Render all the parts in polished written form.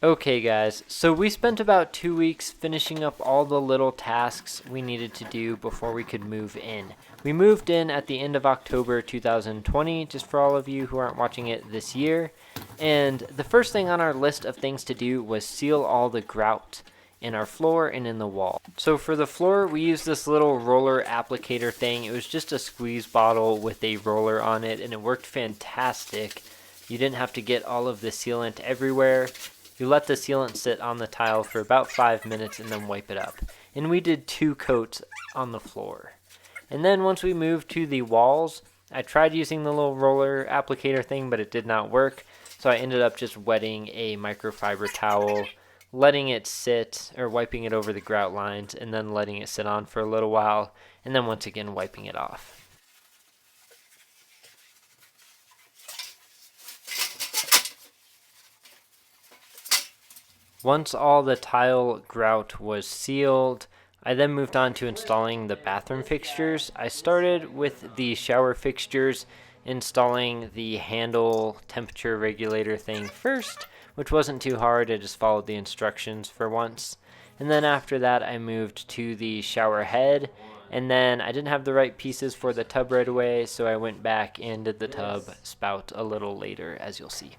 Okay guys, so we spent about 2 weeks finishing up all the little tasks we needed to do before we could move in. We moved in at the end of October 2020, just for all of you who aren't watching it this year. And the first thing on our list of things to do was seal all the grout in our floor and in the wall. So for the floor, we used this little roller applicator thing. It was just a squeeze bottle with a roller on it, and it worked fantastic. You didn't have to get all of the sealant everywhere. You let the sealant sit on the tile for about 5 minutes and then wipe it up. And we did 2 coats on the floor. And then once we moved to the walls, I tried using the little roller applicator thing, but it did not work. So I ended up just wetting a microfiber towel, letting it sit, or wiping it over the grout lines, and then letting it sit on for a little while, and then once again wiping it off. Once all the tile grout was sealed, I then moved on to installing the bathroom fixtures. I started with the shower fixtures, installing the handle temperature regulator thing first, which wasn't too hard. I just followed the instructions for once. And then after that, I moved to the shower head, and then I didn't have the right pieces for the tub right away, so I went back and did the tub spout a little later, as you'll see.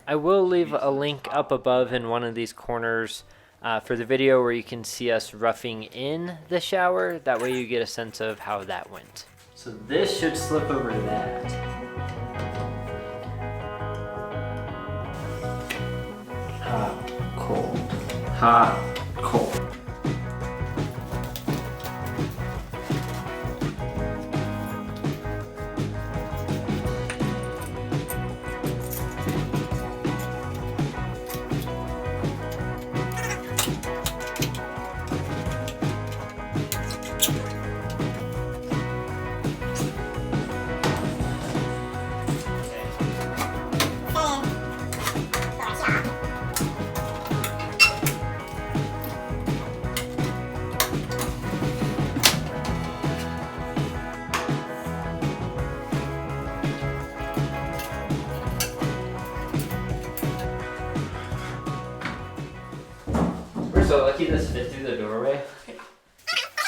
I will leave a link up above in one of these corners for the video where you can see us roughing in the shower. That way you get a sense of how that went. So this should slip over that. Hot, cold. Hot, cold. So lucky this fit through the doorway.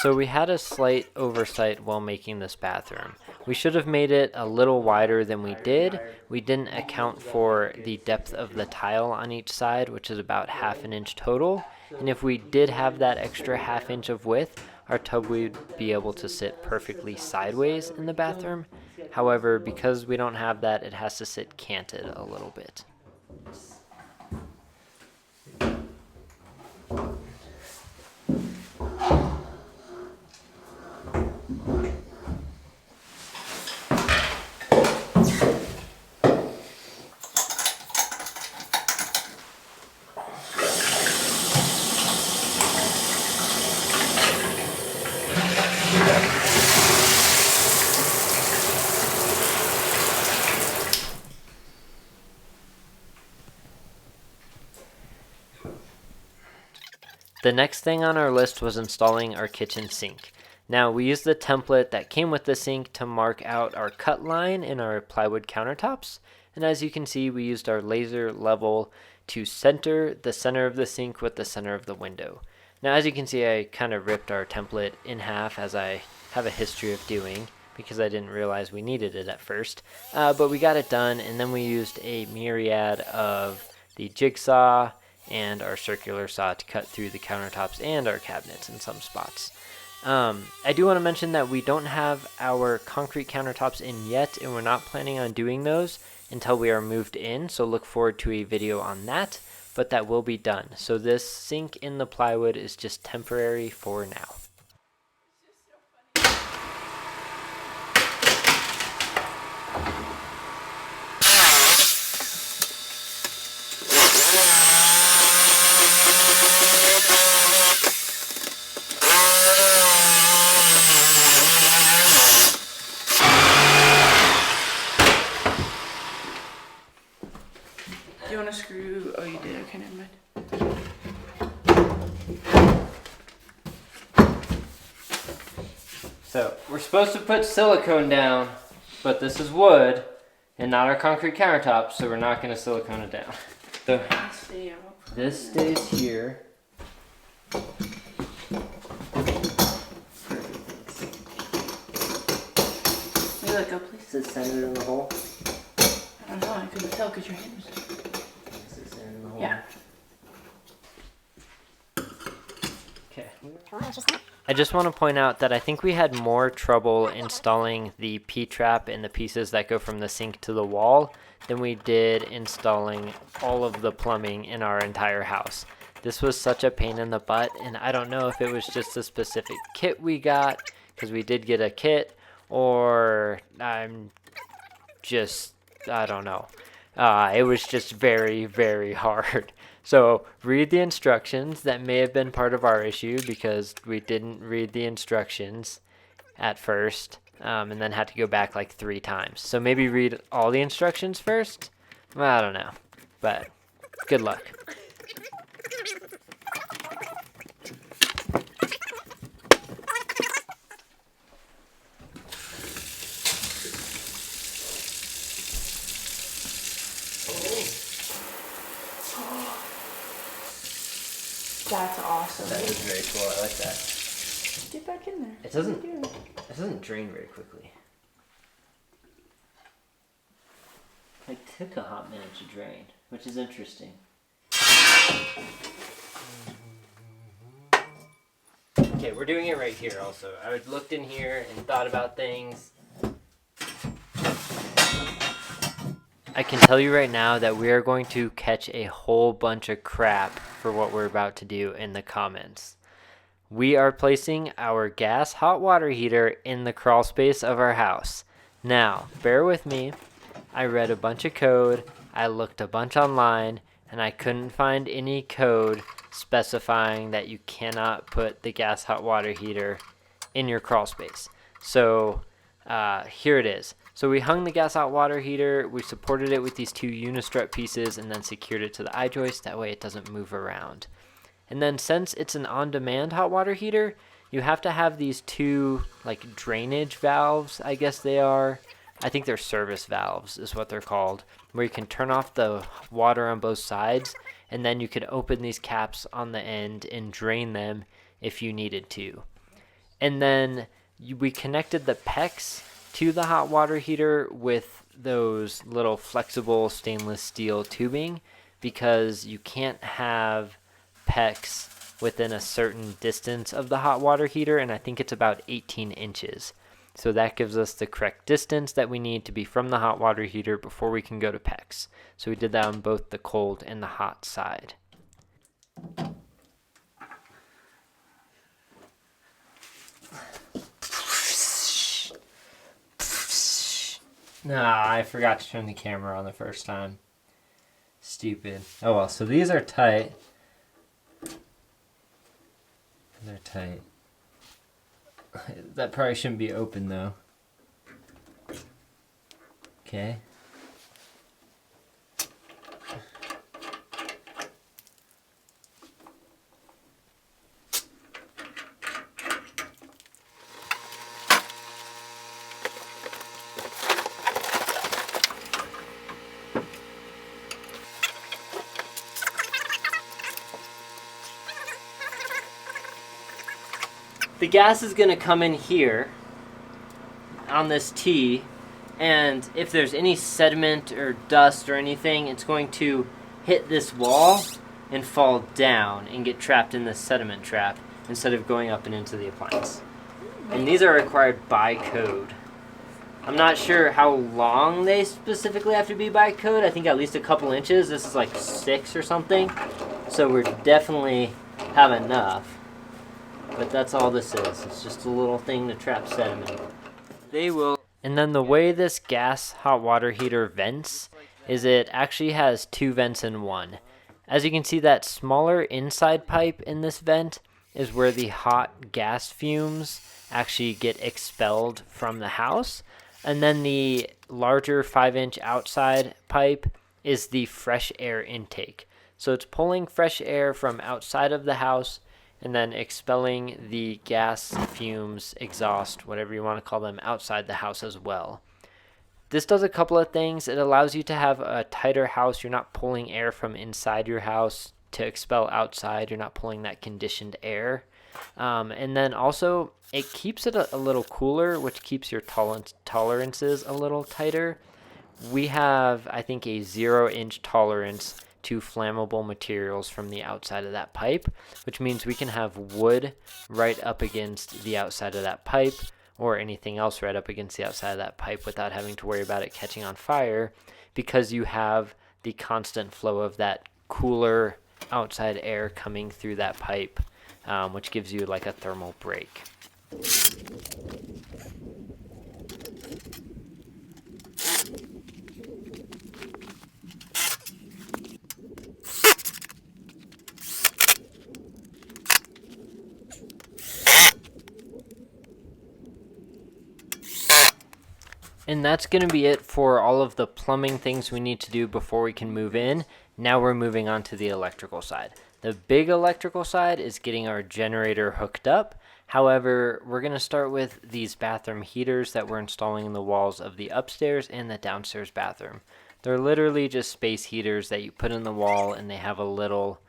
So we had a slight oversight while making this bathroom. We should have made it a little wider than we did. We didn't account for the depth of the tile on each side, which is about 1/2 inch total. And if we did have that extra 1/2 inch of width, our tub would be able to sit perfectly sideways in the bathroom. However, because we don't have that, it has to sit canted a little bit. The next thing on our list was installing our kitchen sink. Now, we used the template that came with the sink to mark out our cut line in our plywood countertops. And as you can see, we used our laser level to center the center of the sink with the center of the window. Now, as you can see, I kind of ripped our template in half, as I have a history of doing, because I didn't realize we needed it at first. But we got it done, and then we used a myriad of the jigsaw and our circular saw to cut through the countertops and our cabinets in some spots. I do want to mention that we don't have our concrete countertops in yet, and we're not planning on doing those until we are moved in, so look forward to a video on that, but that will be done. So this sink in the plywood is just temporary for now. Do you want to screw? Oh, you did. Okay, never mind. So we're supposed to put silicone down, but this is wood and not our concrete countertop, so we're not going to silicone it down. So Stay out. this stays here. Maybe like a place. Is it centered in the hole? I don't know. I couldn't tell because your hand was. Is it centered in the hole? Yeah. Okay. I just want to point out that I think we had more trouble installing the P-trap and the pieces that go from the sink to the wall than we did installing all of the plumbing in our entire house. This was such a pain in the butt, and I don't know if it was just a specific kit we got, because we did get a kit, or I don't know. It was just very, very hard. So read the instructions. That may have been part of our issue because we didn't read the instructions at first, and then had to go back like 3 times. So maybe read all the instructions first? Well, I don't know, but good luck. That's awesome. That is very cool. I like that. Get back in there. It doesn't drain very quickly. It took a hot minute to drain, which is interesting. Okay, we're doing it right here also. I looked in here and thought about things. I can tell you right now that we are going to catch a whole bunch of crap for what we're about to do in the comments. We are placing our gas hot water heater in the crawl space of our house. Now, bear with me. I read a bunch of code, I looked a bunch online, and I couldn't find any code specifying that you cannot put the gas hot water heater in your crawl space. So here it is. So we hung the gas hot water heater, we supported it with these 2 unistrut pieces, and then secured it to the I-joist. That way it doesn't move around. And then since it's an on-demand hot water heater, you have to have these 2 like drainage valves, I guess they are. I think they're service valves is what they're called, where you can turn off the water on both sides, and then you could open these caps on the end and drain them if you needed to. And then we connected the PEX to the hot water heater with those little flexible stainless steel tubing, because you can't have PEX within a certain distance of the hot water heater, and I think it's about 18 inches. So that gives us the correct distance that we need to be from the hot water heater before we can go to PEX. So we did that on both the cold and the hot side. Nah, I forgot to turn the camera on the first time. Stupid. Oh well, so these are tight. They're tight. That probably shouldn't be open though. Okay. The gas is going to come in here on this T, and if there's any sediment or dust or anything, it's going to hit this wall and fall down and get trapped in this sediment trap instead of going up and into the appliance. And these are required by code. I'm not sure how long they specifically have to be by code. I think at least a couple inches. This is like 6 or something. So we definitely have enough. But that's all this is. It's just a little thing to trap sediment. They will. And then the way this gas hot water heater vents is it actually has 2 vents in one. As you can see, that smaller inside pipe in this vent is where the hot gas fumes actually get expelled from the house. And then the larger 5-inch outside pipe is the fresh air intake. So it's pulling fresh air from outside of the house and then expelling the gas fumes, exhaust, whatever you want to call them, outside the house as well. this does a couple of things. It allows you to have a tighter house. You're not pulling air from inside your house to expel outside. You're not pulling that conditioned air. And then also it keeps it a little cooler, which keeps your tolerances a little tighter. We have, I think, a 0-inch tolerance to flammable materials from the outside of that pipe, which means we can have wood right up against the outside of that pipe, or anything else right up against the outside of that pipe without having to worry about it catching on fire, because you have the constant flow of that cooler outside air coming through that pipe, which gives you like a thermal break. And that's going to be it for all of the plumbing things we need to do before we can move in. Now we're moving on to the electrical side. The big electrical side is getting our generator hooked up. However, we're going to start with these bathroom heaters that we're installing in the walls of the upstairs and the downstairs bathroom. They're literally just space heaters that you put in the wall, and they have a little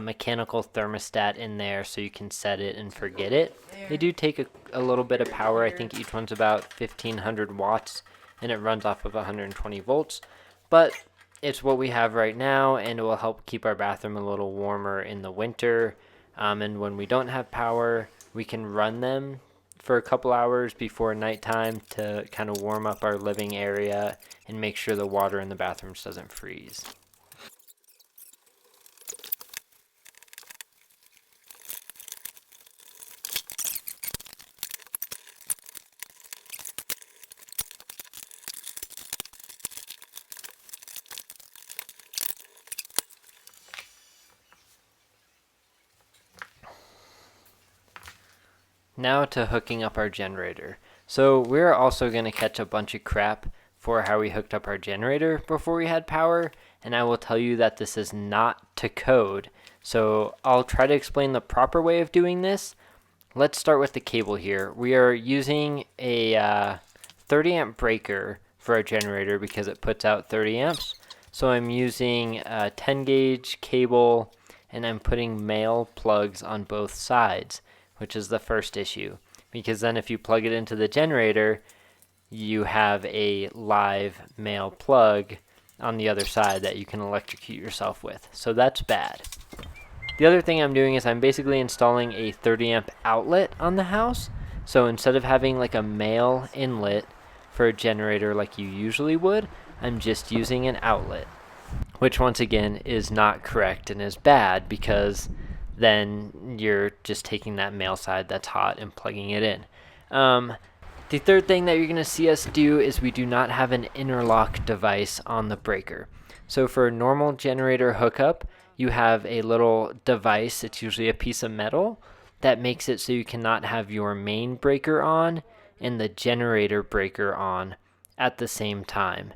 mechanical thermostat in there so you can set it and forget it. They do take a little bit of power. I think each one's about 1500 watts, and it runs off of 120 volts. But it's what we have right now, and it will help keep our bathroom a little warmer in the winter. And when we don't have power, we can run them for a couple hours before nighttime to kind of warm up our living area and make sure the water in the bathrooms doesn't freeze. Now to hooking up our generator. So we're also going to catch a bunch of crap for how we hooked up our generator before we had power, and I will tell you that this is not to code. So I'll try to explain the proper way of doing this. Let's start with the cable here. We are using a 30 amp breaker for our generator because it puts out 30 amps. So I'm using a 10 gauge cable, and I'm putting male plugs on both sides, which is the first issue, because then if you plug it into the generator, you have a live male plug on the other side that you can electrocute yourself with. So that's bad. The other thing I'm doing is I'm basically installing a 30 amp outlet on the house. So instead of having like a male inlet for a generator like you usually would, I'm just using an outlet, which once again is not correct and is bad, because then you're just taking that male side that's hot and plugging it in. The third thing that you're going to see us do is we do not have an interlock device on the breaker. So for a normal generator hookup, you have a little device, it's usually a piece of metal, that makes it so you cannot have your main breaker on and the generator breaker on at the same time.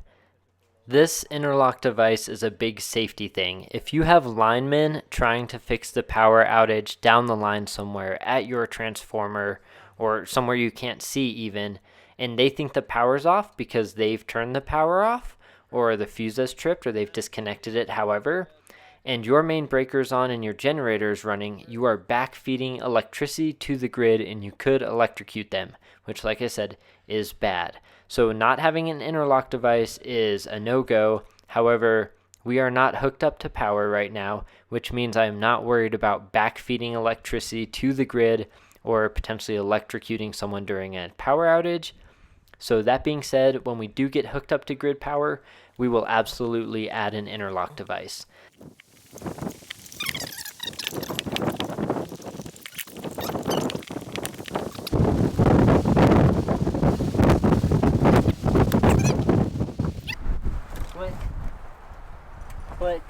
This interlock device is a big safety thing. If you have linemen trying to fix the power outage down the line somewhere at your transformer or somewhere you can't see even, and they think the power's off because they've turned the power off or the fuse has tripped or they've disconnected it, however, and your main breaker's on and your generator is running, you are backfeeding electricity to the grid and you could electrocute them, which, like I said, is bad. So not having an interlock device is a no-go. However, we are not hooked up to power right now, which means I'm not worried about backfeeding electricity to the grid or potentially electrocuting someone during a power outage. So that being said, when we do get hooked up to grid power, we will absolutely add an interlock device. Click.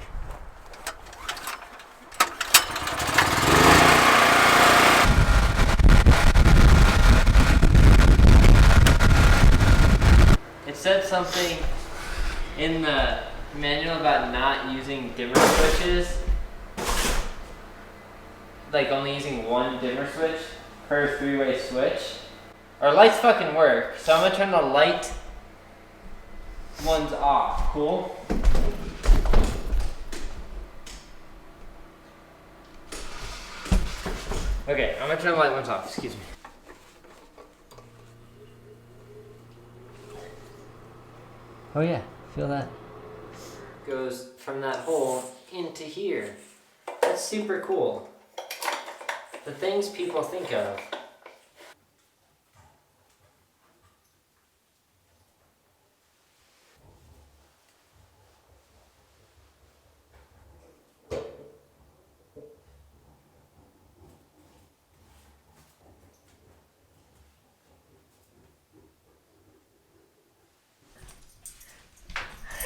It said something in the manual about not using dimmer switches, like only using one dimmer switch per three-way switch. Our lights fucking work, so I'm gonna turn the light one's off. Cool? Okay, I'm gonna turn the light ones off. Excuse me. Oh yeah, feel that. Goes from that hole into here. That's super cool. The things people think of.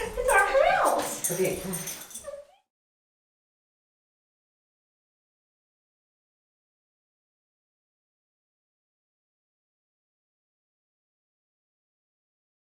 It's our house. Okay.